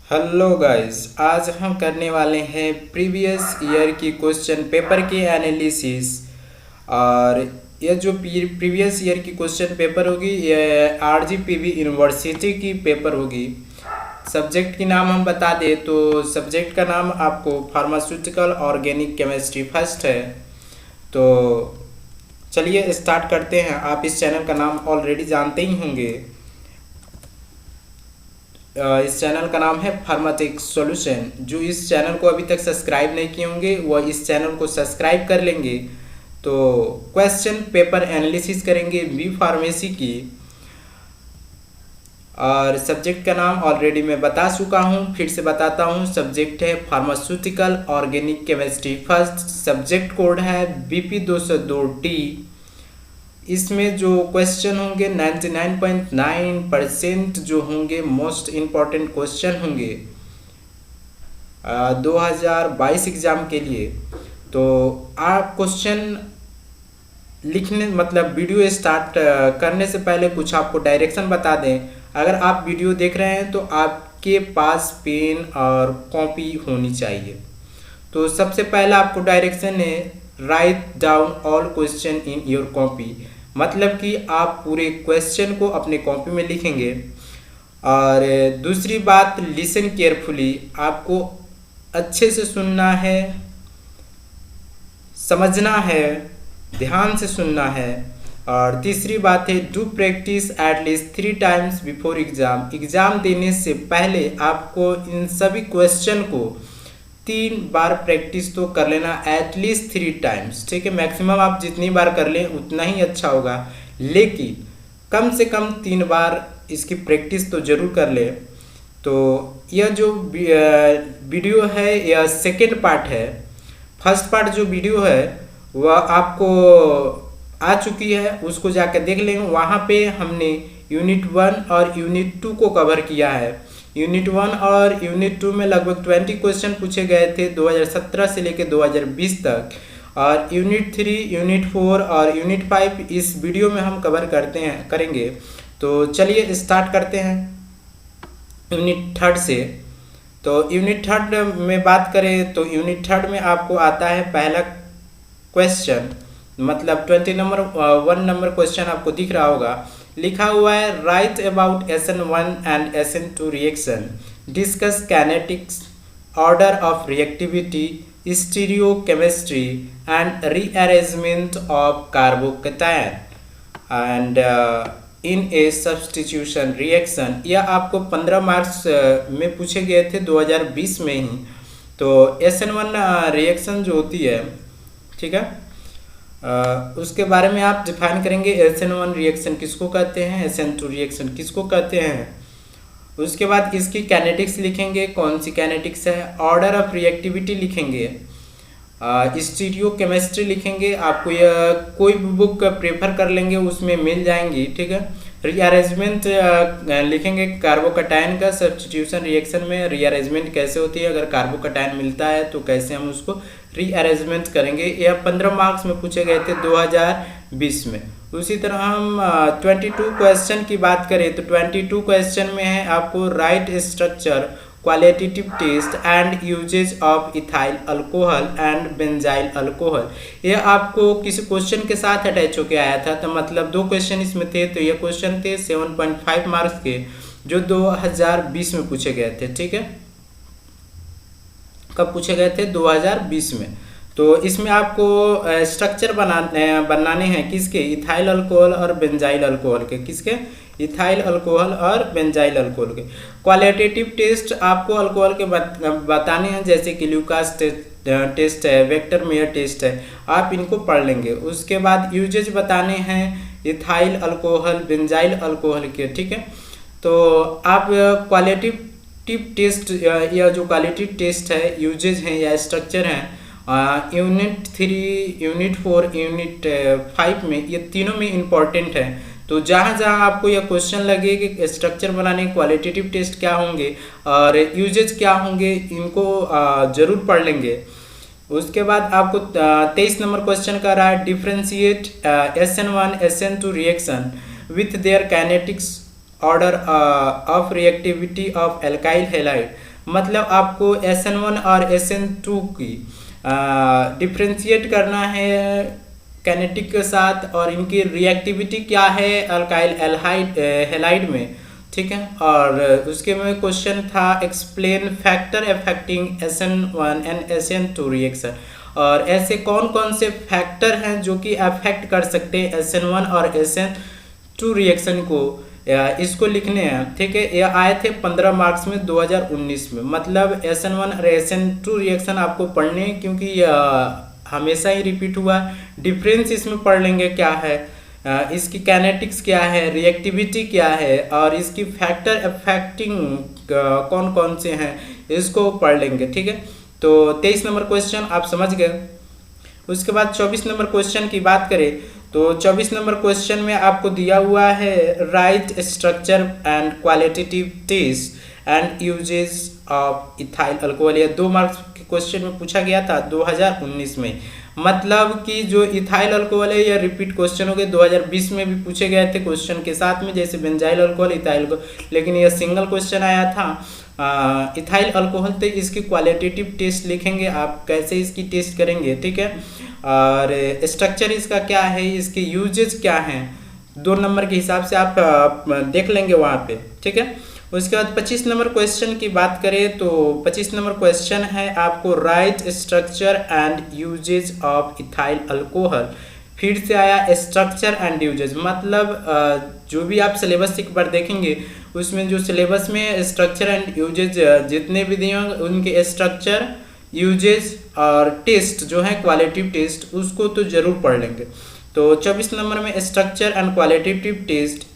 Hello guys, आज हम करने वाले हैं प्रीवियस ईयर की क्वेश्चन पेपर के एनालिसिस। और ये जो प्रीवियस ईयर की क्वेश्चन पेपर होगी ये आरजीपीवी यूनिवर्सिटी की पेपर होगी। सब्जेक्ट की नाम हम बता दें तो सब्जेक्ट का नाम आपको फार्मास्यूटिकल ऑर्गेनिक केमिस्ट्री फर्स्ट है। तो चलिए स्टार्ट करते हैं। आप इस चैनल का नाम ऑलरेडी जानते ही होंगे। इस चैनल का नाम है फार्माटेक सॉल्यूशन। जो इस चैनल को अभी तक सब्सक्राइब नहीं किए होंगे वह इस चैनल को सब्सक्राइब कर लेंगे। तो क्वेश्चन पेपर एनालिसिस करेंगे बी फार्मेसी की। और सब्जेक्ट का नाम ऑलरेडी मैं बता चुका हूँ, फिर से बताता हूँ। सब्जेक्ट है pharmaceutical organic chemistry first. Subject code है BP202T। इसमें जो क्वेश्चन होंगे 99.9% जो होंगे मोस्ट इम्पॉर्टेंट क्वेश्चन होंगे 2022 एग्ज़ाम के लिए। तो आप क्वेश्चन लिखने मतलब वीडियो स्टार्ट करने से पहले कुछ आपको डायरेक्शन बता दें। अगर आप वीडियो देख रहे हैं तो आपके पास पेन और कॉपी होनी चाहिए। तो सबसे पहला आपको डायरेक्शन है write down all question in your copy. मतलब कि आप पूरे क्वेश्चन को अपने कॉपी में लिखेंगे। और दूसरी बात, लिसन केयरफुली। आपको अच्छे से सुनना है, समझना है, ध्यान से सुनना है। और तीसरी बात है do practice at least 3 times before exam. Exam देने से पहले आपको इन सभी क्वेश्चन को 3 बार प्रैक्टिस तो कर लेना, एटलीस्ट 3 टाइम्स। ठीक है, मैक्सिमम आप जितनी बार कर लें उतना ही अच्छा होगा, लेकिन कम से कम 3 बार इसकी प्रैक्टिस तो ज़रूर कर ले। तो यह जो वीडियो है यह सेकेंड पार्ट है। फर्स्ट पार्ट जो वीडियो है वह आपको आ चुकी है, उसको जाकर देख लेंगे। वहाँ पे हमने यूनिट 1 और यूनिट 2 को कवर किया है। यूनिट 1 और यूनिट 2 में लगभग 20 क्वेश्चन पूछे गए थे 2017 से लेकर 2020 तक। और यूनिट 3, यूनिट 4 और यूनिट 5 इस वीडियो में हम कवर करेंगे। तो चलिए स्टार्ट करते हैं यूनिट 3 से। तो यूनिट 3 में बात करें तो यूनिट 3 में आपको आता है पहला क्वेश्चन, मतलब 1 नंबर क्वेश्चन आपको दिख रहा होगा। लिखा हुआ है right about SN1 and SN2 reaction, discuss kinetics, order of reactivity, stereochemistry and rearrangement of carbocation and in A substitution reaction. यह आपको 15 मार्क्स में पूछे गए थे 2020 में ही। तो SN1 रिएक्शन जो होती है, ठीक है, उसके बारे में आप डिफाइन करेंगे। SN1 रिएक्शन किसको कहते हैं, SN2 रिएक्शन किसको कहते हैं। उसके बाद इसकी कैनेटिक्स लिखेंगे, कौन सी कैनेटिक्स है। ऑर्डर ऑफ रिएक्टिविटी लिखेंगे, स्टीरियो केमिस्ट्री लिखेंगे। आपको यह कोई भी बुक प्रेफर कर लेंगे उसमें मिल जाएंगी, ठीक है। रीअरेंजमेंट लिखेंगे कार्बोकैटायन का। सब्स्टिट्यूशन रिएक्शन में रीअरेंजमेंट कैसे होती है, अगर कार्बोकैटायन मिलता है तो कैसे हम उसको रीअरेंजमेंट करेंगे। यह 15 मार्क्स में पूछे गए थे 2020 में। उसी तरह हम 22 क्वेश्चन की बात करें तो 22 क्वेश्चन में है आपको write structure, qualitative test and usage of ethyl alcohol and benzyl alcohol. यह आपको किसी क्वेश्चन के साथ अटैच होके आया था। तो मतलब 2 क्वेश्चन इसमें थे। तो ये क्वेश्चन थे 7.5 मार्क्स के जो 2020 में पूछे गए थे, ठीक है। कब पूछे गए थे, 2020 में। तो इसमें आपको स्ट्रक्चर बनाने हैं किसके, इथाइल अल्कोहल और बेंजाइल अल्कोहल के। किसके, इथाइल अल्कोहल और बेंजाइल अल्कोहल के। क्वालिटेटिव टेस्ट आपको अल्कोहल के बताने हैं, जैसे कि ल्यूकास टेस्ट है, वेक्टर मेयर टेस्ट है, आप इनको पढ़ लेंगे। उसके बाद यूजेज बताने हैं इथाइल अल्कोहल, बेंजाइल अल्कोहल के, ठीक है। तो आप क्वालिटेटिव टेस्ट या जो क्वालिटी टेस्ट है, यूजेज हैं या स्ट्रक्चर हैं, यूनिट 3, यूनिट 4, यूनिट 5 में ये तीनों में इम्पॉर्टेंट है। तो जहाँ जहाँ आपको यह क्वेश्चन लगे कि स्ट्रक्चर बनाने क्वालिटेटिव टेस्ट क्या होंगे और यूजेज क्या होंगे, इनको जरूर पढ़ लेंगे। उसके बाद आपको 23 नंबर क्वेश्चन का रहा है differentiate SN1 SN2 reaction with their kinetics order of reactivity of alkyl halide. मतलब आपको SN1 और SN2 की डिफ्रेंशिएट करना है कैनेटिक के साथ, और इनकी रिएक्टिविटी क्या है अल्काइल हैलाइड में, ठीक है। और उसके में क्वेश्चन था explain factor affecting SN1 and SN2 reaction, और ऐसे कौन कौन से फैक्टर हैं जो कि अफेक्ट कर सकते हैं SN1 और SN2 रिएक्शन को, इसको लिखने हैं, ठीक है। ये आए थे 15 मार्क्स में 2019 में। मतलब SN1 और SN2 रिएक्शन आपको पढ़ने हैं, क्योंकि हमेशा ही रिपीट हुआ। डिफरेंस इसमें पढ़ लेंगे क्या है, इसकी कैनेटिक्स क्या है, रिएक्टिविटी क्या है, और इसकी फैक्टर अफेक्टिंग कौन कौन से हैं, इसको पढ़ लेंगे, ठीक है। तो 23 नंबर क्वेश्चन आप समझ गए। उसके बाद 24 नंबर क्वेश्चन की बात करें तो 24 नंबर क्वेश्चन में आपको दिया हुआ है write structure and qualitative test and uses of ethyl alcohol. यह 2 मार्क्स के क्वेश्चन में पूछा गया था 2019 में। मतलब कि जो इथाइल अल्कोहल है यह रिपीट क्वेश्चन हो गए, 2020 में भी पूछे गए थे क्वेश्चन के साथ में, जैसे बेंजाइल अल्कोहल, इथाइल अल्कोहल, लेकिन यह सिंगल क्वेश्चन आया था इथाइल अल्कोहल। तो इसकी क्वालिटेटिव टेस्ट लिखेंगे आप, कैसे इसकी टेस्ट करेंगे, ठीक है। और स्ट्रक्चर इसका क्या है, इसके यूजेज क्या हैं, 2 नंबर के हिसाब से आप देख लेंगे वहाँ पे, ठीक है। उसके बाद 25 नंबर क्वेश्चन की बात करें तो 25 नंबर क्वेश्चन है आपको write structure and usage of ethyl alcohol. फिर से आया स्ट्रक्चर एंड यूजेज, मतलब जो भी आप सिलेबस एक बार देखेंगे उसमें जो सिलेबस में स्ट्रक्चर एंड यूजेज जितने भी दिए होंगे उनके स्ट्रक्चर, यूजेज और टेस्ट जो है क्वालिटेटिव टेस्ट, उसको तो जरूर पढ़ लेंगे। तो 24 नंबर में structure and qualitative test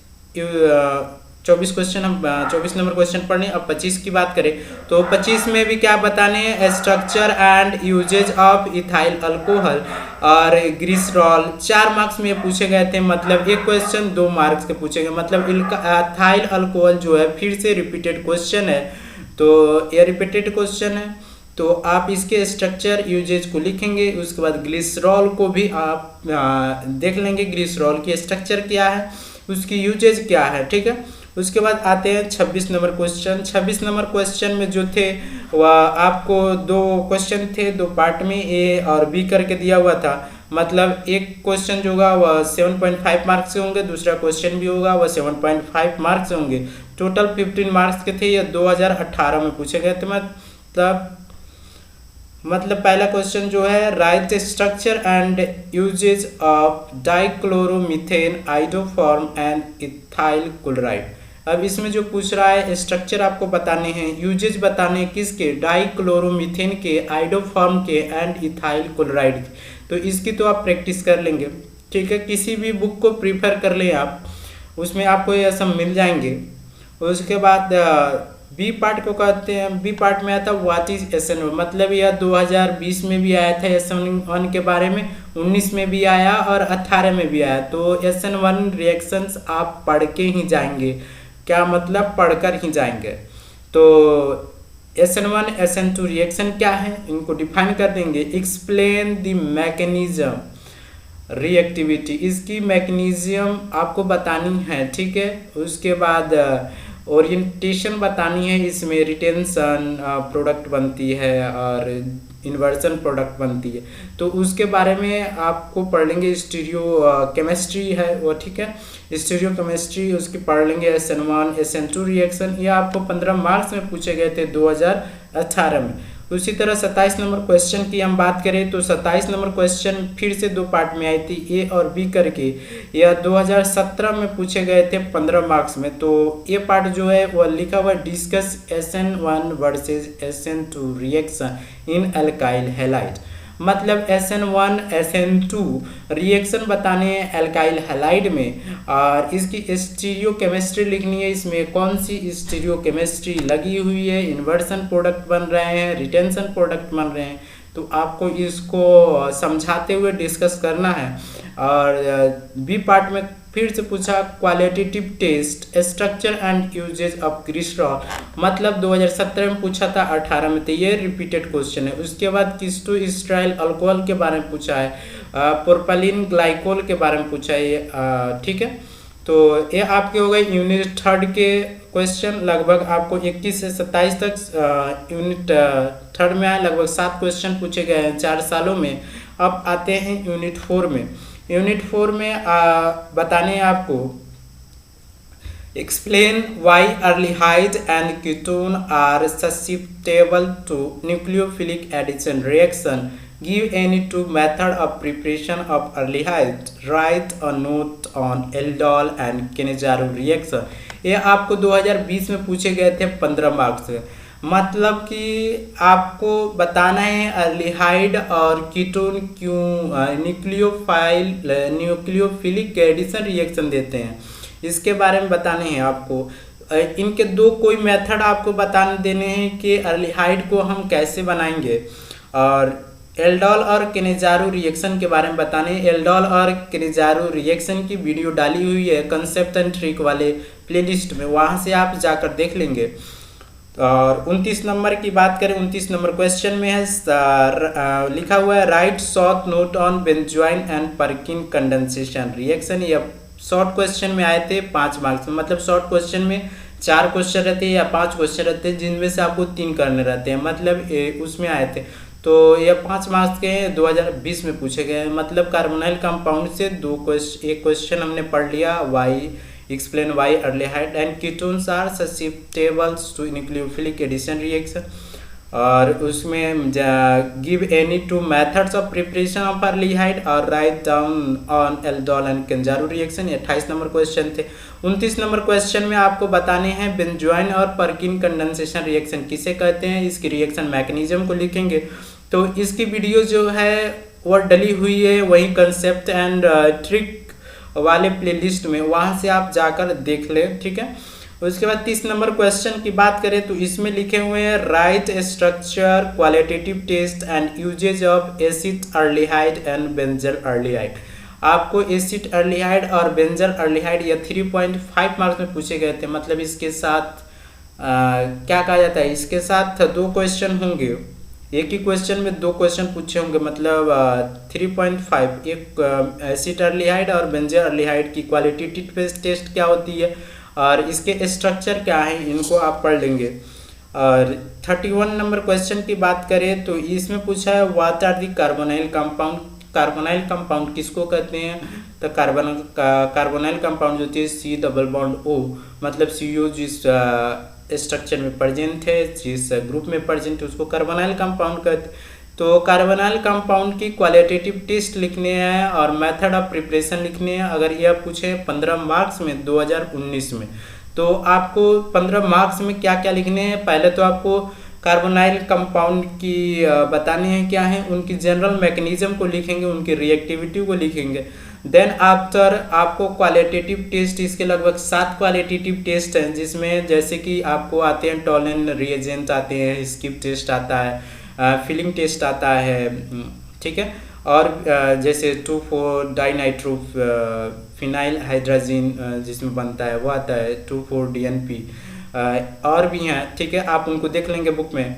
24 question हम 24 नंबर क्वेश्चन पढ़ने। अब 25 की बात करें तो 25 में भी क्या बताने हैं, structure and usage of ethyl alcohol और ग्लिसरॉल। 4 मार्क्स में पूछे गए थे, मतलब एक क्वेश्चन 2 मार्क्स के पूछे गए। मतलब इथाइल अल्कोहल जो है फिर से रिपीटेड क्वेश्चन है, तो यह रिपीटेड क्वेश्चन है, तो आप इसके स्ट्रक्चर यूजेज को लिखेंगे। उसके बाद ग्लिसरॉल को भी आप देख लेंगे, ग्लिसरॉल की स्ट्रक्चर क्या है, उसकी यूजेज क्या है, ठीक है। उसके बाद आते हैं 26 नंबर क्वेश्चन। 26 नंबर क्वेश्चन में जो थे वह आपको 2 क्वेश्चन थे, 2 पार्ट में ए और बी करके दिया हुआ था। मतलब एक क्वेश्चन जो होगा वह 7.5 मार्क्स के होंगे, दूसरा क्वेश्चन भी होगा वह 7.5 मार्क्स से होंगे। टोटल 15 मार्क्स के थे, यह 2018 में पूछे गए थे। मतलब पहला क्वेश्चन जो है write structure and usage of dichloromethane iodoform and ethyl chloride. अब इसमें जो पूछ रहा है स्ट्रक्चर आपको बताने हैं, यूजेज बताने हैं किसके, डाइक्लोरोमीथेन के, आइडोफॉर्म के एंड इथाइल क्लोराइड के। तो इसकी तो आप प्रैक्टिस कर लेंगे, ठीक है। किसी भी बुक को प्रीफर कर लें आप, उसमें आपको यह सब मिल जाएंगे। उसके बाद बी पार्ट को कहते हैं, बी पार्ट में आता व्हाट इज SN1। मतलब यह 2020 में भी आया था SN1 के बारे में, 19 में भी आया और 18 में भी आया। तो SN1 रिएक्शंस आप पढ़ के ही जाएंगे, क्या मतलब पढ़कर ही जाएंगे। तो SN1 SN2 रिएक्शन क्या है इनको डिफाइन कर देंगे। एक्सप्लेन द मैकेनिज्म रिएक्टिविटी, इसकी मैकेनिज्म आपको बतानी है, ठीक है। उसके बाद ओरिएंटेशन बतानी है, इसमें रिटेंशन प्रोडक्ट बनती है और इन्वर्जन प्रोडक्ट बनती है, तो उसके बारे में आपको पढ़ लेंगे। स्टीरियो केमिस्ट्री है वो, ठीक है, स्टीरियो केमिस्ट्री उसकी पढ़ लेंगे। SN1 SN2 रिएक्शन, ये आपको 15 मार्क्स में पूछे गए थे 2018 में। उसी तरह 27 नंबर क्वेश्चन की हम बात करें तो 27 नंबर क्वेश्चन फिर से 2 पार्ट में आई थी, ए और बी करके। यह 2017 में पूछे गए थे 15 मार्क्स में। तो ये पार्ट जो है वह लिखा हुआ discuss SN1 versus SN2 reaction in alkyl halide. मतलब SN1 SN2 रिएक्शन बताने हैं अल्काइल हैलाइड में, और इसकी स्टीरियो केमिस्ट्री लिखनी है। इसमें कौन सी स्टीरियो केमिस्ट्री लगी हुई है, इन्वर्सन प्रोडक्ट बन रहे हैं, रिटेंशन प्रोडक्ट बन रहे हैं, तो आपको इसको समझाते हुए डिस्कस करना है। और बी पार्ट में फिर से पूछा qualitative test structure and usage of glycerol. मतलब 2017 में पूछा था, 18 में, तो ये रिपीटेड क्वेश्चन है। उसके बाद कीटोएस्ट्राइल अल्कोहल के बारे में पूछा है, प्रोपाइलीन ग्लाइकोल के बारे में पूछा है, ठीक है। तो ये आपके हो गए यूनिट थर्ड के क्वेश्चन। लगभग आपको 21 से 27 तक यूनिट थर्ड में आए, लगभग 7 क्वेश्चन पूछे गए हैं 4 सालों में। अब आते हैं यूनिट 4 में। यूनिट 4 में बताने आपको explain why aldehyde and ketone are susceptible to nucleophilic addition reaction, give any two method of preparation of aldehyde, write a note on aldol and Cannizzaro reaction. ये आपको 2020 में पूछे गए थे 15 मार्क्स से। मतलब कि आपको बताना है अर्लीहाइड और कीटोन क्यों न्यूक्लियोफिलिक एडिशन रिएक्शन देते हैं, इसके बारे में बताने हैं आपको। इनके दो कोई मेथड आपको बताने देने हैं कि अर्लीहाइड को हम कैसे बनाएंगे, और एल्डोल और केनेजारो रिएक्शन के बारे में बताने हैं। एल्डोल और केनेजारो रिएक्शन की वीडियो डाली हुई है कंसेप्ट एंड ट्रिक वाले प्लेलिस्ट में, वहाँ से आप जाकर देख लेंगे। और 29 नंबर की बात करें, 29 नंबर क्वेश्चन में है लिखा हुआ है right short note on benzoin and परकिन condensation reaction. ये शॉर्ट क्वेश्चन में आए थे 5 मार्क्स में। मतलब शॉर्ट क्वेश्चन में 4 क्वेश्चन रहते हैं या 5 क्वेश्चन रहते हैं, जिनमें से आपको 3 करने रहते हैं, मतलब उसमें आए थे। तो ये 5 मार्क्स के 2020 में पूछे गए। मतलब कार्बोनाइल कंपाउंड से एक क्वेश्चन हमने पढ़ लिया, why explain why aldehyde and ketones are susceptible to nucleophilic addition reaction, और उसमें give any 2 methods of preparation of aldehyde और write down on aldol and Cannizzaro reaction. 28 number question थे। 29 number question में आपको बताने हैं बेंजोइन और परकिन condensation reaction किसे कहते हैं, इसकी रिएक्शन मैकेनिज्म को लिखेंगे। तो इसकी वीडियो जो है वो डली हुई है वही कंसेप्ट एंड ट्रिक वाले प्लेलिस्ट में, वहाँ से आप जाकर देख लें, ठीक है। उसके बाद 30 नंबर क्वेश्चन की बात करें तो इसमें लिखे हुए हैं write structure qualitative test and usage of acid aldehyde and benzaldehyde. आपको एसिड अर्लीहाइड और बेंजल अर्लीहाइड ये 3.5 मार्क्स में पूछे गए थे। मतलब इसके साथ क्या कहा जाता है, इसके साथ 2 क्वेश्चन होंगे, एक ही क्वेश्चन में 2 क्वेश्चन पूछे होंगे। मतलब 3.5 एक एसिड अर्लीहाइड और बेंजल अर्लीहाइड की क्वालिटेटिव टेस्ट क्या होती है और इसके स्ट्रक्चर क्या है, इनको आप पढ़ लेंगे। और 31 नंबर क्वेश्चन की बात करें तो इसमें पूछा है what are the carbonyl compound. Carbonyl compound किसको कहते हैं, तो कार्बोनाइल कंपाउंड जो होती है C डबल बॉन्ड O, मतलब CO जिस स्ट्रक्चर में प्रेजेंट है, जिस ग्रुप में प्रेजेंट है, उसको कार्बोनाइल कंपाउंड कहते हैं। तो कार्बोनाइल कंपाउंड की क्वालिटेटिव टेस्ट लिखने हैं और मेथड ऑफ प्रिपरेशन लिखने हैं। अगर यह पूछे 15 मार्क्स में 2019 में, तो आपको 15 मार्क्स में क्या क्या लिखने हैं। पहले तो आपको कार्बोनाइल कंपाउंड की बताने हैं क्या है, उनकी जनरल मैकेनिज्म को लिखेंगे, उनकी रिएक्टिविटी को लिखेंगे। देन आफ्टर आपको क्वालिटेटिव टेस्ट, इसके लगभग 7 क्वालिटेटिव टेस्ट हैं, जिसमें जैसे कि आपको आते हैं टॉलन रिएजेंट आते हैं, स्किप टेस्ट आता है, फिलिंग टेस्ट आता है, ठीक है। और जैसे 2,4 डाइनाइट्रो फिनाइल हाइड्रोजन जिसमें बनता है वो आता है, 2,4 DNP, और भी हैं, ठीक है। आप उनको देख लेंगे बुक में,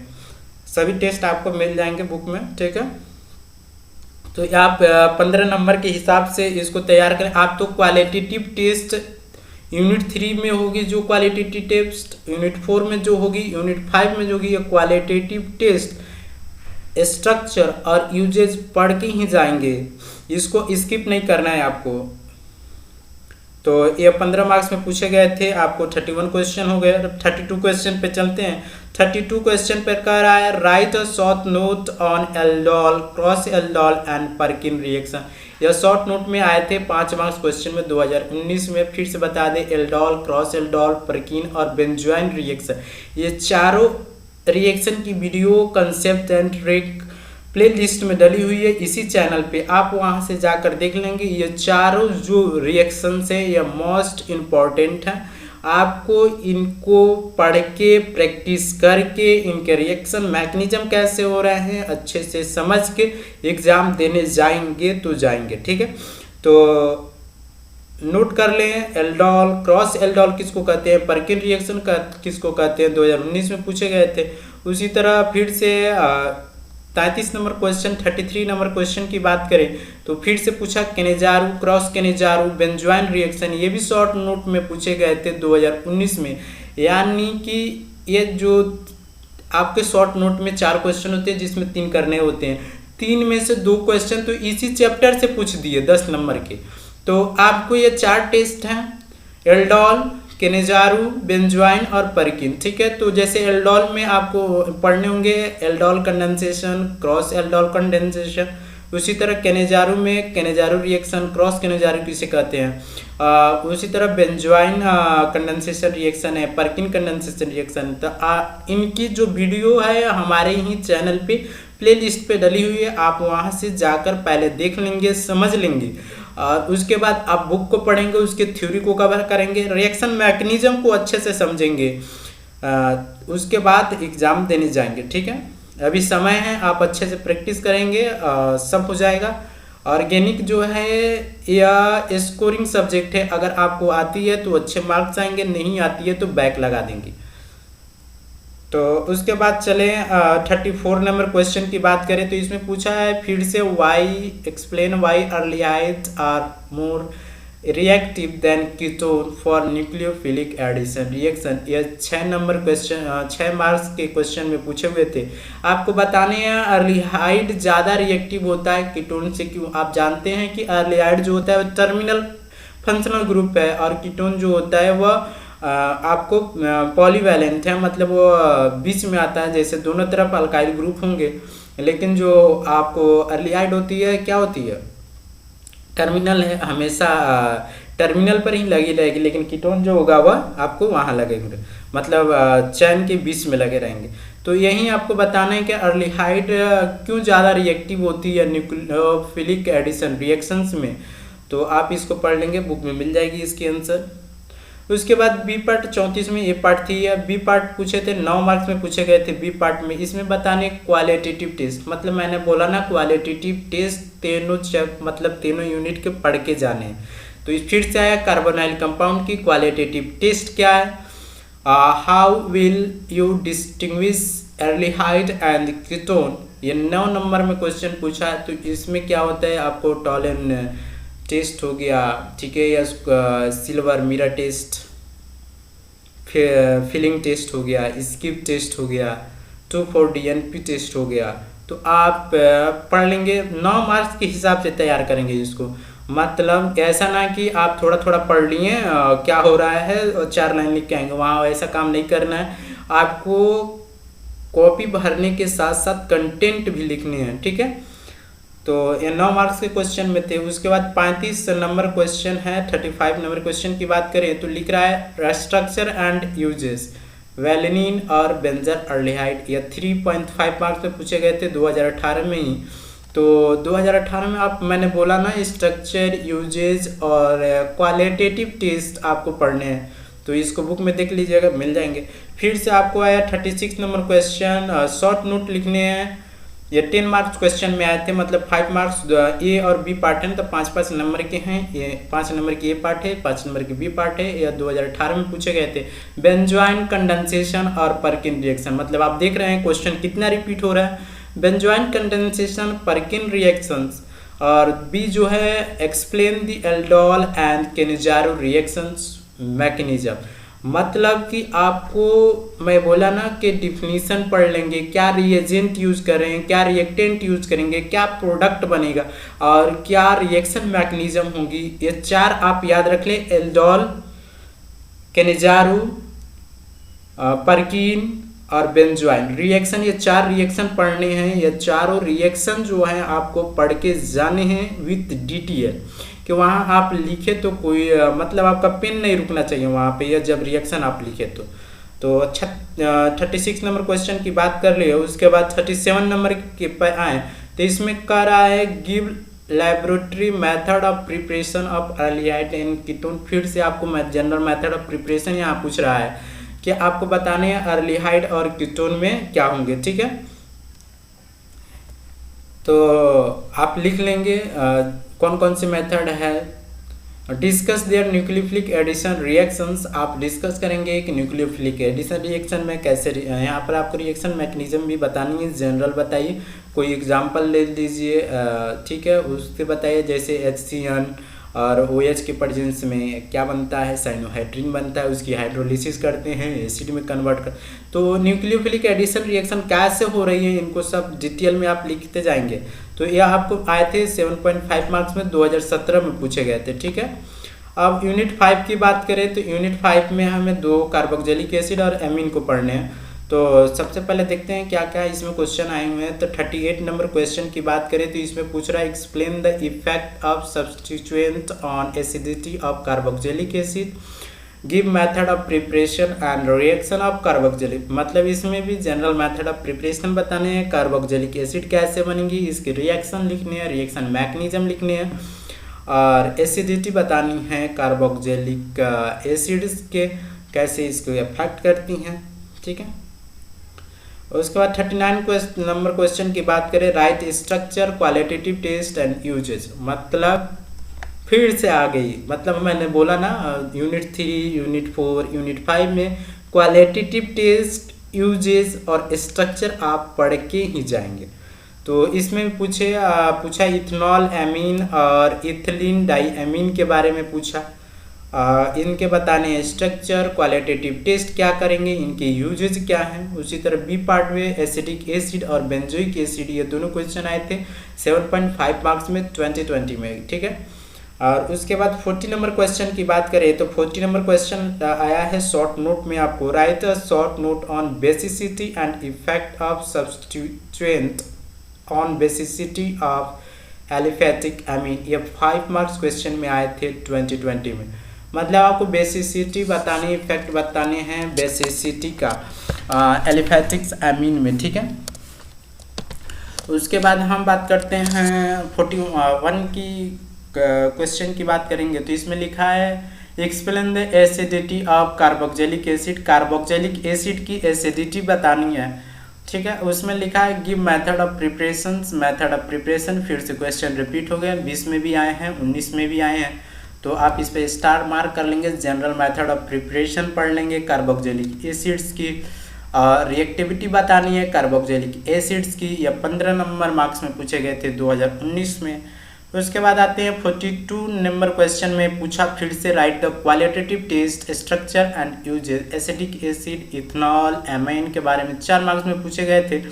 सभी टेस्ट आपको मिल जाएंगे बुक में, ठीक है। तो आप 15 नंबर के हिसाब से इसको तैयार करें। आप तो क्वालिटेटिव टेस्ट यूनिट 3 में होगी जो क्वालिटेटिव टेस्ट, यूनिट 4 में जो होगी, यूनिट 5 में जो होगी, ये क्वालिटेटिव टेस्ट स्ट्रक्चर और यूजेज पढ़ के ही जाएंगे, इसको स्किप नहीं करना है आपको। तो ये 15 मार्क्स में पूछे गए थे, आपको 31 क्वेश्चन हो गए। 32 क्वेश्चन पे चलते हैं। 32 क्वेश्चन पे कह रहा है right a short note on aldol cross aldol and परकिन reaction. यह शॉर्ट नोट में आए थे 5 मार्क्स क्वेश्चन में 2019 में। फिर से बता दें, एल्डोल, क्रॉस एल्डोल, परकिन और बेंजोइन रिएक्शन, ये चारों रिएक्शन की video concept and trick play list में डली हुई है इसी चैनल पे, आप वहां से जाकर देख लेंगे। ये चारों जो रिएक्शंस है ये मोस्ट इम्पॉर्टेंट है, आपको इनको पढ़ के प्रैक्टिस करके इनके रिएक्शन मैकेनिज्म कैसे हो रहे हैं अच्छे से समझ के एग्जाम देने जाएंगे तो जाएंगे, ठीक है। तो नोट कर लें, एल्डोल, क्रॉस एल्डोल किसको कहते हैं, परकिन रिएक्शन का किसको कहते हैं, 2019 में पूछे गए थे। उसी तरह फिर से 33 नंबर क्वेश्चन, 33 नंबर क्वेश्चन की बात करें तो फिर से पूछा केनेजारू, क्रॉस केनेजारू, बेंजोइन रिएक्शन, ये भी शॉर्ट नोट में पूछे गए थे 2019 में। यानी कि ये जो आपके शॉर्ट नोट में 4 क्वेश्चन होते हैं जिसमें 3 करने होते हैं, 3 में से 2 क्वेश्चन तो इसी चैप्टर से पूछ दिए 10 नंबर के। तो आपको ये 4 टेस्ट हैं, एल्डोल, केनेजारू, बेंजोइन और परकिन, ठीक है। तो जैसे एल्डोल में आपको पढ़ने होंगे aldol condensation, cross aldol condensation, उसी तरह केनेजारू में केनेजारू रिएक्शन, क्रॉस केनेजारू किसे कहते हैं, उसी तरह बेंजोइन कंडेंसेशन रिएक्शन है, परकिन कंडेंसेशन रिएक्शन। तो इनकी जो वीडियो है हमारे ही चैनल पे प्लेलिस्ट पे डली हुई है, आप वहाँ से जाकर पहले देख लेंगे, समझ लेंगे और उसके बाद आप बुक को पढ़ेंगे, उसके थ्योरी को कवर करेंगे, रिएक्शन मैकेनिज्म को अच्छे से समझेंगे, उसके बाद एग्ज़ाम देने जाएंगे, ठीक है। अभी समय है, आप अच्छे से प्रैक्टिस करेंगे, सब हो जाएगा। ऑर्गेनिक जो है या स्कोरिंग सब्जेक्ट है, अगर आपको आती है तो अच्छे मार्क्स आएंगे, नहीं आती है तो बैक लगा देंगे। तो उसके बाद चले 34 नंबर क्वेश्चन की बात करें तो इसमें पूछा है फिर से why explain why aldehydes are more reactive than ketone for nucleophilic addition reaction. ये 6 नंबर क्वेश्चन, 6 मार्क्स के क्वेश्चन में पूछे हुए थे। आपको बताने हैं अर्लिहाइड ज़्यादा रिएक्टिव होता है कीटोन से, क्यों? आप जानते हैं कि अर्लिहाइड जो होता है वो टर्मिनल फंक्शनल ग्रुप है और कीटोन जो होता है वह आपको पॉलीवैलेंट है, मतलब वो बीच में आता है, जैसे दोनों तरफ अल्काइल ग्रुप होंगे। लेकिन जो आपको अर्लिहाइड होती है क्या होती है, टर्मिनल है, हमेशा टर्मिनल पर ही लगी रहेगी, लेकिन कीटोन जो होगा वह आपको वहाँ लगेंगे, मतलब चैन के बीच में लगे रहेंगे। तो यही आपको बताना है कि अर्लिहाइड क्यों ज़्यादा रिएक्टिव होती है न्यूक्लियोफिलिक एडिशन रिएक्शंस में। तो आप इसको पढ़ लेंगे, बुक में मिल जाएगी इसकी आंसर। उसके बाद बी पार्ट 34 में, ए पार्ट थी, या बी पार्ट पूछे थे 9 मार्क्स में पूछे गए थे बी पार्ट में। इसमें बताने क्वालिटेटिव टेस्ट, मतलब मैंने बोला ना क्वालिटेटिव टेस्ट तीनों यूनिट के पढ़ के जाने। तो फिर से आया कार्बोनाइल कंपाउंड की क्वालिटेटिव टेस्ट क्या है, how will you distinguish aldehyde and ketone, ये 9 नंबर में क्वेश्चन पूछा है। तो इसमें क्या होता है, आपको टॉलन टेस्ट हो गया, ठीक है, या silver mirror test, Fehling test हो गया, स्किप टेस्ट हो गया, 2,4-DNP टेस्ट हो गया। तो आप पढ़ लेंगे, 9 मार्क्स के हिसाब से तैयार करेंगे इसको, मतलब ऐसा ना कि आप थोड़ा थोड़ा पढ़ लिए क्या हो रहा है और 4 लाइन लिख के आएंगे, वहाँ ऐसा काम नहीं करना है। आपको कॉपी भरने के साथ साथ कंटेंट भी लिखने हैं, ठीक है। तो ये 9 मार्क्स के क्वेश्चन में थे। उसके बाद 35 नंबर क्वेश्चन है, 35 नंबर क्वेश्चन की बात करें तो लिख रहा है स्ट्रक्चर एंड यूजेस वेलिनिन और बेंजर अर्लिहाइड। यह 3.5 मार्क्स में पूछे गए थे 2018 में ही। तो 2018 में मैंने बोला ना स्ट्रक्चर, यूजेज और क्वालिटेटिव टेस्ट आपको पढ़ने हैं, तो इसको बुक में देख लीजिएगा, मिल जाएंगे। फिर से आपको आया 36 नंबर क्वेश्चन, शॉर्ट नोट लिखने हैं। ये 10 मार्क्स क्वेश्चन में आए थे, मतलब 5 मार्क्स ए और बी पार्ट है, तो 5-5 नंबर के हैं। ये 5 नंबर की ए पार्ट है, 5 नंबर की बी पार्ट है। यह 2018 में पूछे गए थे। बेंजोइन कंडेंसेशन और परकिन रिएक्शन, मतलब आप देख रहे हैं क्वेश्चन कितना रिपीट हो रहा है। बेंजोइन कंडेंसेशन, परकिन रिएक्शंस, और बी जो है explain the aldol and Cannizzaro reactions mechanism, मतलब कि आपको मैं बोला ना कि डिफिनीशन पढ़ लेंगे, क्या रिएजेंट यूज करें, क्या रिएक्टेंट यूज करेंगे, क्या प्रोडक्ट बनेगा और क्या रिएक्शन मैकेनिज्म होगी। ये 4 आप याद रख लें, एल्डोल, केनेजारो, परकिन और बेंजोइन रिएक्शन, ये 4 रिएक्शन पढ़ने हैं। ये चारों रिएक्शन जो हैं आपको पढ़ के जाने हैं विथ डिटेल, कि वहाँ आप लिखे तो कोई मतलब आपका पेन नहीं रुकना चाहिए वहाँ पे, या जब रिएक्शन आप लिखे तो अच्छा। 36 नंबर क्वेश्चन की बात कर लिए। उसके बाद 37 नंबर के पर आए तो इसमें कह रहा है give laboratory method of preparation of aldehyde and ketone. फिर से आपको जनरल मेथड ऑफ प्रिपरेशन यहाँ पूछ रहा है कि आपको बताने हैं अर्लिहाइड और कीटोन में क्या होंगे, ठीक है। तो आप लिख लेंगे कौन कौन सी मेथड है। Discuss their nucleophilic addition reactions, आप डिस्कस करेंगे कि न्यूक्लियोफिलिक एडिशन रिएक्शन में कैसे यहाँ पर आपको रिएक्शन मैकेनिज्म भी बतानी है। जनरल बताइए, कोई एग्जांपल ले लीजिए, ठीक है, उससे बताइए जैसे HCN और OH के प्रेजेंस में क्या बनता है, साइनोहाइड्रिन बनता है, उसकी हाइड्रोलिसिस करते हैं, एसिड में कन्वर्ट कर। तो न्यूक्लियोफिलिक एडिशन रिएक्शन कैसे हो रही है, इनको सब डिटेल में आप लिखते जाएंगे। तो यह आपको आए थे 7.5 मार्क्स में 2017 में पूछे गए थे, ठीक है। अब यूनिट 5 की बात करें तो यूनिट 5 में हमें 2 कार्बोक्सिलिक एसिड और एमीन को पढ़ने हैं। तो सबसे पहले देखते हैं क्या क्या इसमें क्वेश्चन आए हुए हैं। तो 38 नंबर क्वेश्चन की बात करें तो इसमें पूछ रहा है explain the effect of substituent on acidity of carboxylic acid, give method of preparation and reaction of carboxylic. मतलब इसमें भी जनरल मेथड ऑफ प्रिपरेशन बताने हैं, कार्बोक्सिलिक एसिड कैसे बनेगी, इसके रिएक्शन लिखने हैं, रिएक्शन मैकेनिज्म लिखने हैं, और एसिडिटी बतानी है कार्बोक्सिलिक एसिड्स के कैसे इसको अफेक्ट करती हैं, ठीक है। उसके बाद 39 नंबर क्वेश्चन की बात करें, write structure qualitative test and uses. मतलब फिर से आ गई, मतलब मैंने बोला ना यूनिट 3, यूनिट 4, यूनिट 5 में क्वालिटेटिव टेस्ट, यूजेज और स्ट्रक्चर आप पढ़ के ही जाएंगे। तो इसमें पूछा इथेनॉल एमीन और इथिलीन डाईएमीन के बारे में पूछा, इनके बताने हैं स्ट्रक्चर, क्वालिटेटिव टेस्ट क्या करेंगे, इनके यूजेज क्या हैं। उसी तरह बी पार्ट में एसिडिक एसिड और बेंजोइक एसिड, ये दोनों क्वेश्चन आए थे 7.5 मार्क्स में 2020 में, ठीक है। और उसके बाद 40 नंबर क्वेश्चन की बात करें तो 40 नंबर क्वेश्चन आया है शॉर्ट नोट में, आपको right a short note on basicity and effect of substituent on basicity of aliphatic amine. ये 5 मार्क्स क्वेश्चन में आए थे 2020 में। मतलब आपको बेसिसिटी बताने, इफेक्ट बताने हैं बेसिसिटी का एलिफेटिक्स एमीन में, ठीक है। उसके बाद हम बात करते हैं 41 की क्वेश्चन की बात करेंगे। तो इसमें लिखा है explain the acidity of carboxylic acid, carboxylic acid की एसिडिटी बतानी है, ठीक है। उसमें लिखा है give method of preparation, method of preparation फिर से क्वेश्चन रिपीट हो गया, 20 में भी आए हैं, 19 में भी आए हैं। तो आप इस पे स्टार मार्क कर लेंगे। जनरल मेथड ऑफ प्रिपरेशन पढ़ लेंगे, कार्बोक्सिलिक एसिड्स की रिएक्टिविटी बतानी है कार्बोक्सिलिक एसिड्स की, या 15 नंबर मार्क्स में पूछे गए थे 2019 में। उसके बाद आते हैं 42 नंबर क्वेश्चन में पूछा फिर से write the qualitative test, structure and uses, acidic acid, ethanol, amine के बारे में 4 मार्क्स में पूछे गए थे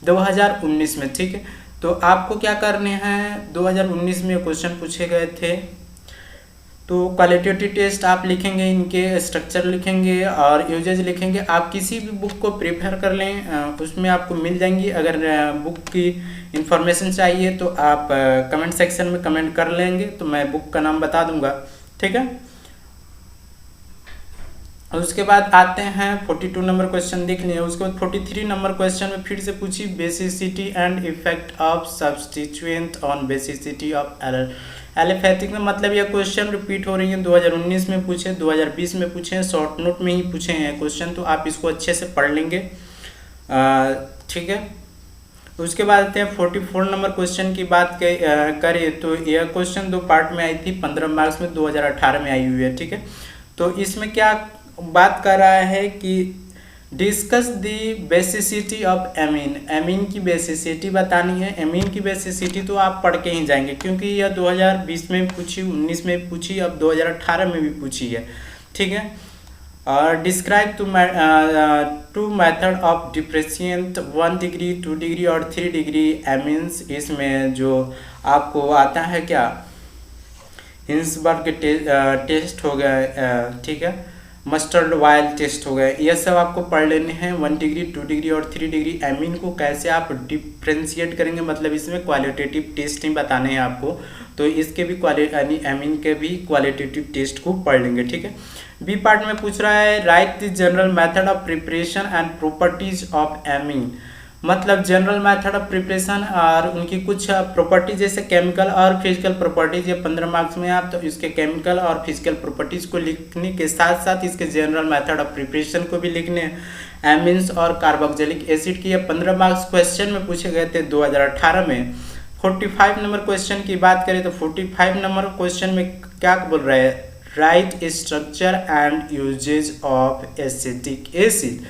2019 में, ठीक है। तो आपको क्या करने हैं, 2019 में क्वेश्चन पूछे गए थे। तो क्वालिटेटिव टेस्ट आप लिखेंगे, इनके स्ट्रक्चर लिखेंगे और यूजेज लिखेंगे। आप किसी भी बुक को प्रिफर कर लें, उसमें आपको मिल जाएंगी। अगर बुक की इंफॉर्मेशन चाहिए तो आप कमेंट सेक्शन में कमेंट कर लेंगे, तो मैं बुक का नाम बता दूंगा, ठीक है। उसके बाद आते हैं 42 नंबर क्वेश्चन देख लिए। उसके बाद 43 नंबर क्वेश्चन में फिर से पूछी basicity and effect of substituent on basicity of aliphatic. मतलब यह क्वेश्चन रिपीट हो रही है, 2019 में पूछे, 2020 में पूछे, शॉर्ट नोट में ही पूछे हैं क्वेश्चन। तो आप इसको अच्छे से पढ़ लेंगे, ठीक है। उसके बाद आते हैं 44 नंबर क्वेश्चन की बात करें तो यह क्वेश्चन 2 पार्ट में आई थी, 15 मार्क्स में 2018 में आई हुई है, ठीक है। तो इसमें क्या बात कर रहा है कि discuss the basicity of amine, amine की बेसिसिटी बतानी है। एमीन की बेसिसिटी तो आप पढ़ के ही जाएंगे, क्योंकि यह 2020 में पूछी, 19 में पूछी, अब 2018 में भी पूछी है, ठीक है। और describe two method of differentiate 1 degree, 2 degree और 3 डिग्री एमीन्स। इसमें जो आपको आता है क्या, हिंसबर्ग टेस्ट हो गया, ठीक है, मस्टर्ड वायल टेस्ट हो गए, यह सब आपको पढ़ लेने हैं। 1 डिग्री, 2 डिग्री और 3 डिग्री एमीन को कैसे आप डिफ्रेंशिएट करेंगे, मतलब इसमें क्वालिटेटिव टेस्ट ही बताने हैं आपको। तो इसके भी एमीन के भी क्वालिटेटिव टेस्ट को पढ़ लेंगे, ठीक है। बी पार्ट में पूछ रहा है right the general method of preparation and properties of amine. मतलब जनरल मेथड ऑफ प्रिपरेशन और उनकी कुछ प्रॉपर्टी, जैसे केमिकल और फिजिकल प्रॉपर्टीज, ये 15 मार्क्स में आप तो इसके केमिकल और फिजिकल प्रॉपर्टीज को लिखने के साथ साथ इसके जनरल मेथड ऑफ प्रिपरेशन को भी लिखने हैं। एमीन्स और कार्बोक्सिलिक एसिड की ये 15 मार्क्स क्वेश्चन में पूछे गए थे 2018 में। 45 नंबर क्वेश्चन की बात करें तो 45 नंबर क्वेश्चन में क्या बोल रहा है, write structure and usage of acetic acid,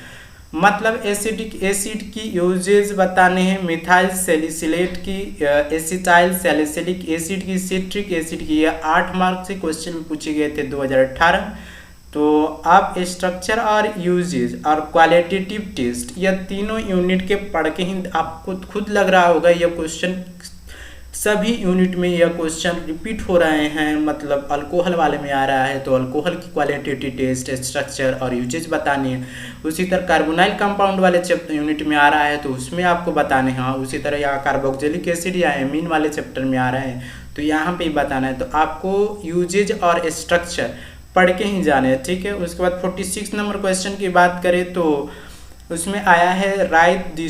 मतलब एसिटिक एसिड की यूजेज बताने हैं, मिथाइल सैलिसिलेट की, एसिटाइल सैलिसिलिक एसिड की, सिट्रिक एसिड की। ये 8 मार्क से क्वेश्चन पूछे गए थे 2018। तो आप स्ट्रक्चर और यूजेज और क्वालिटेटिव टेस्ट यह तीनों यूनिट के पढ़ के ही आपको खुद लग रहा होगा यह क्वेश्चन सभी यूनिट में यह क्वेश्चन रिपीट हो रहे हैं, मतलब अल्कोहल वाले में आ रहा है तो अल्कोहल की क्वालिटेटिव टेस्ट, स्ट्रक्चर और यूजेज बतानी है। उसी तरह कार्बोनाइल कंपाउंड वाले चैप्टर यूनिट में आ रहा है तो उसमें आपको बताने हैं। उसी तरह यहाँ कार्बोक्सिलिक एसिड या एमीन वाले चैप्टर में आ रहे हैं तो यहाँ पे ही बताना है। तो आपको यूजेज और स्ट्रक्चर पढ़ के ही जाने हैं, ठीक है। उसके बाद 46 नंबर क्वेश्चन की बात करें तो उसमें आया है, right the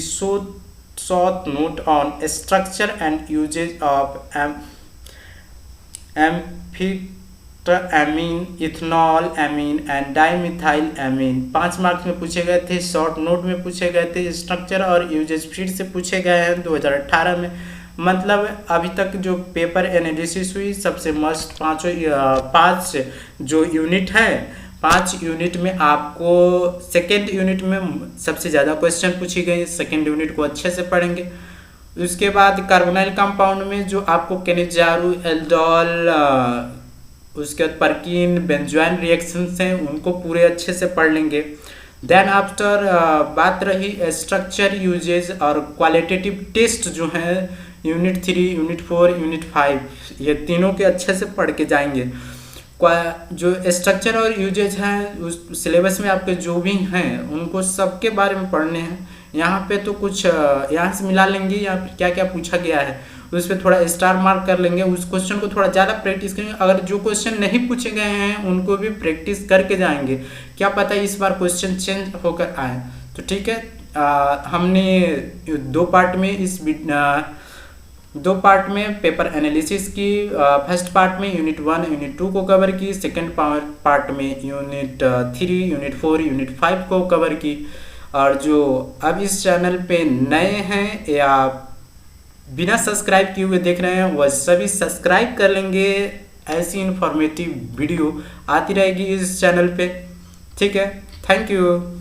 short note on structure and usage of amphetamine, ethanol amine and dimethyl amine. 5 marks में पूछे गए थे, शॉर्ट नोट में पूछे गए थे, स्ट्रक्चर और यूजेज फिर से पूछे गए हैं 2018 में। मतलब अभी तक जो पेपर एनालिसिस हुई सबसे मस्त 5 जो यूनिट है, 5 यूनिट में आपको सेकेंड यूनिट में सबसे ज़्यादा क्वेश्चन पूछी गई। सेकेंड यूनिट को अच्छे से पढ़ेंगे। उसके बाद कार्बोनाइल कंपाउंड में जो आपको केनेजारू, एल्डोल, उसके बाद परकीन, बेंजोइन रिएक्शंस हैं उनको पूरे अच्छे से पढ़ लेंगे। देन आफ्टर बात रही स्ट्रक्चर, यूजेज और क्वालिटेटिव टेस्ट जो है यूनिट 3, यूनिट 4, यूनिट 5, ये तीनों के अच्छे से पढ़ के जाएंगे। जो स्ट्रक्चर और यूजेज हैं उस सिलेबस में आपके जो भी हैं उनको सबके बारे में पढ़ने हैं। यहाँ पे तो कुछ यहाँ से मिला लेंगे या फिर क्या क्या पूछा गया है उस पर थोड़ा स्टार मार्क कर लेंगे। उस क्वेश्चन को थोड़ा ज़्यादा प्रैक्टिस करेंगे। अगर जो क्वेश्चन नहीं पूछे गए हैं उनको भी प्रैक्टिस करके जाएंगे, क्या पता इस बार क्वेश्चन चेंज होकर आए। तो ठीक है, हमने 2 पार्ट में 2 पार्ट में पेपर एनालिसिस की। फर्स्ट पार्ट में यूनिट 1, यूनिट 2 को कवर की। सेकंड पार्ट में यूनिट 3, यूनिट 4, यूनिट 5 को कवर की। और जो अब इस चैनल पे नए हैं या बिना सब्सक्राइब किए हुए देख रहे हैं वह सभी सब्सक्राइब कर लेंगे। ऐसी इन्फॉर्मेटिव वीडियो आती रहेगी इस चैनल पे, ठीक है। Thank you.